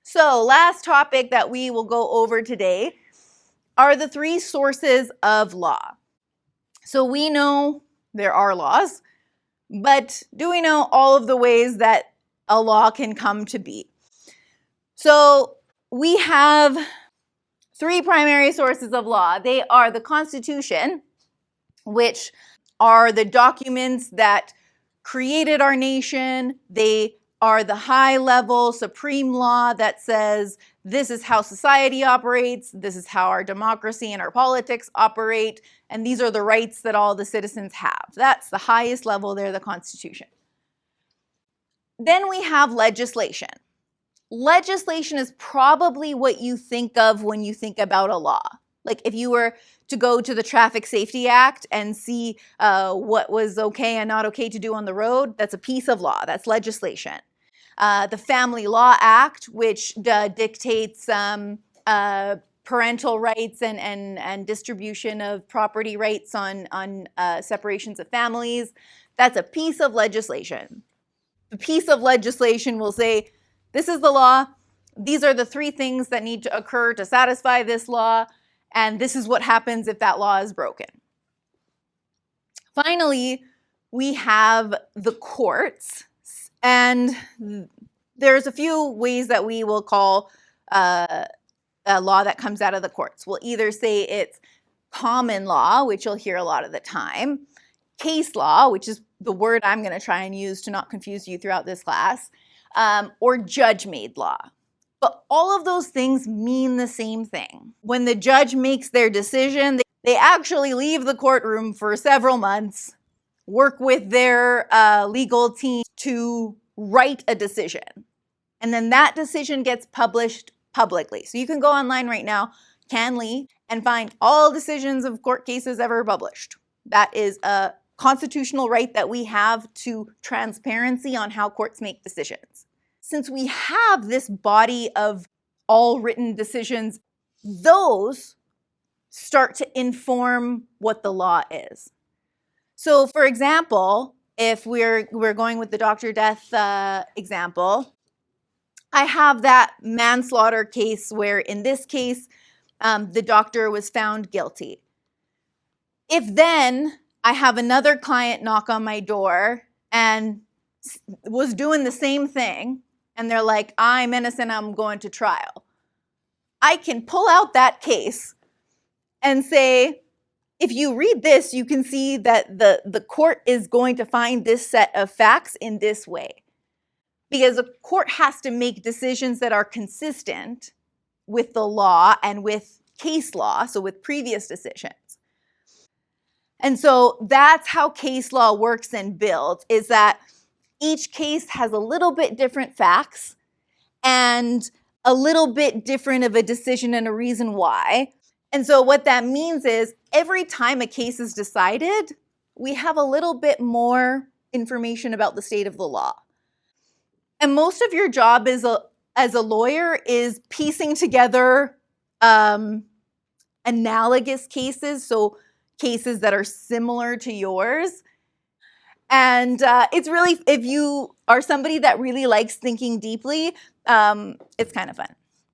So last topic that we will go over today are the three sources of law. So we know there are laws, but do we know all of the ways that a law can come to be? So we have three primary sources of law. They are the Constitution, which are the documents that created our nation. They are the high-level supreme law that says this is how society operates, this is how our democracy and our politics operate, and these are the rights that all the citizens have. That's the highest level there, the Constitution. Then we have legislation. Legislation is probably what you think of when you think about a law. Like if you were to go to the Traffic Safety Act and see what was okay and not okay to do on the road, that's a piece of law, that's legislation. The Family Law Act, which dictates parental rights and distribution of property rights on separations of families, that's a piece of legislation. The piece of legislation will say, this is the law, these are the three things that need to occur to satisfy this law, and this is what happens if that law is broken. Finally, we have the courts, and there's a few ways that we will call a law that comes out of the courts. We'll either say it's common law, which you'll hear a lot of the time, case law, which is the word I'm going to try and use to not confuse you throughout this class, or judge-made law. But all of those things mean the same thing. When the judge makes their decision, they actually leave the courtroom for several months, work with their legal team to write a decision. And then that decision gets published publicly. So you can go online right now, CanLII, and find all decisions of court cases ever published. That is a constitutional right that we have to transparency on how courts make decisions. Since we have this body of all written decisions, those start to inform what the law is. So for example, if we're going with the doctor death example, I have that manslaughter case where in this case, the doctor was found guilty. If then I have another client knock on my door and was doing the same thing, and they're like, I'm innocent, I'm going to trial, I can pull out that case and say, if you read this, you can see that the court is going to find this set of facts in this way. Because a court has to make decisions that are consistent with the law and with case law, so with previous decisions. And so that's how case law works and builds, is that each case has a little bit different facts and a little bit different of a decision and a reason why. And so what that means is every time a case is decided, we have a little bit more information about the state of the law. And most of your job as a lawyer is piecing together analogous cases, so cases that are similar to yours. And it's really, if you are somebody that really likes thinking deeply, it's kind of fun.